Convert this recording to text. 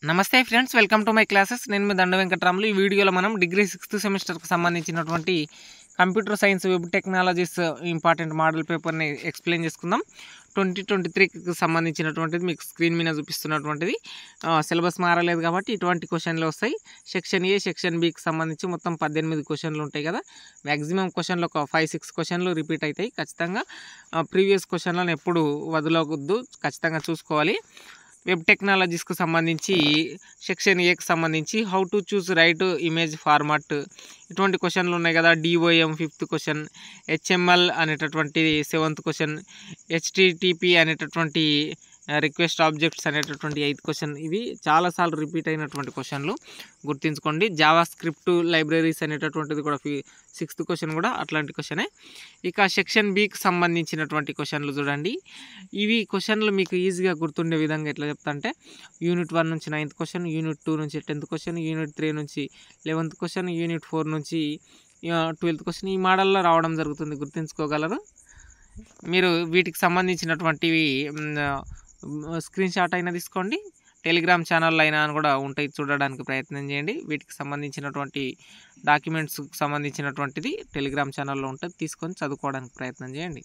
నమస్తే friends, welcome to my classes. నేను మీ దండ వెంకటరాములు. ఈ వీడియోలో మనం డిగ్రీ 6th సెమిస్టర్కి సంబంధించినటువంటి computer science web technologies important model పేపర్ని ఎక్స్ప్లెయిన్ చేసుకుందాం. 2023కి సంబంధించినటువంటిది మీకు స్క్రీన్ మీద చూపిస్తున్నటువంటిది. సిలబస్ మారలేదు కాబట్టి ఇటువంటి క్వశ్చన్లు వస్తాయి. సెక్షన్ ఏ, సెక్షన్ బికి సంబంధించి మొత్తం 18 క్వశ్చన్లు ఉంటాయి కదా. మ్యాక్సిమం క్వశ్చన్లు ఒక 5-6 క్వశ్చన్లు రిపీట్ అవుతాయి. ఖచ్చితంగా ప్రీవియస్ క్వశ్చన్లను ఎప్పుడు వదలవద్దు, ఖచ్చితంగా చూసుకోవాలి. వెబ్ టెక్నాలజీస్కి సంబంధించి సెక్షన్ ఏకి సంబంధించి how to choose right image format ఇటువంటి క్వశ్చన్లు ఉన్నాయి కదా. డిఓఎం 5th క్వశ్చన్, హెచ్ఎంఎల్ అనేటటువంటి 7th క్వశ్చన్, హెచ్టిటిపి అనేటటువంటి రిక్వెస్ట్ ఆబ్జెక్ట్స్ అనేటటువంటి 8th క్వశ్చన్. ఇవి చాలాసార్లు రిపీట్ అయినటువంటి క్వశ్చన్లు, గుర్తుంచుకోండి. జావా స్క్రిప్ట్ లైబ్రరీస్ అనేటటువంటిది కూడా 6th క్వశ్చన్ కూడా అట్లాంటి క్వశ్చనే. ఇక సెక్షన్ బికి సంబంధించినటువంటి క్వశ్చన్లు చూడండి. ఇవి క్వశ్చన్లు మీకు ఈజీగా గుర్తుండే విధంగా ఎట్లా చెప్తా అంటే, యూనిట్ 1 నుంచి 9th క్వశ్చన్, యూనిట్ 2 నుంచి 10th క్వశ్చన్, యూనిట్ 3 నుంచి 11th క్వశ్చన్, యూనిట్ 4 నుంచి 12th క్వశ్చన్ ఈ మోడల్లో రావడం జరుగుతుంది. గుర్తుంచుకోగలరు. మీరు వీటికి సంబంధించినటువంటివి స్క్రీన్ షాట్ అయినా తీసుకోండి. టెలిగ్రామ్ ఛానల్ అయినా కూడా ఉంటాయి, చూడడానికి ప్రయత్నం చేయండి. వీటికి సంబంధించినటువంటి డాక్యుమెంట్స్కి సంబంధించినటువంటిది టెలిగ్రామ్ ఛానల్లో ఉంటుంది, తీసుకొని చదువుకోవడానికి ప్రయత్నం చేయండి.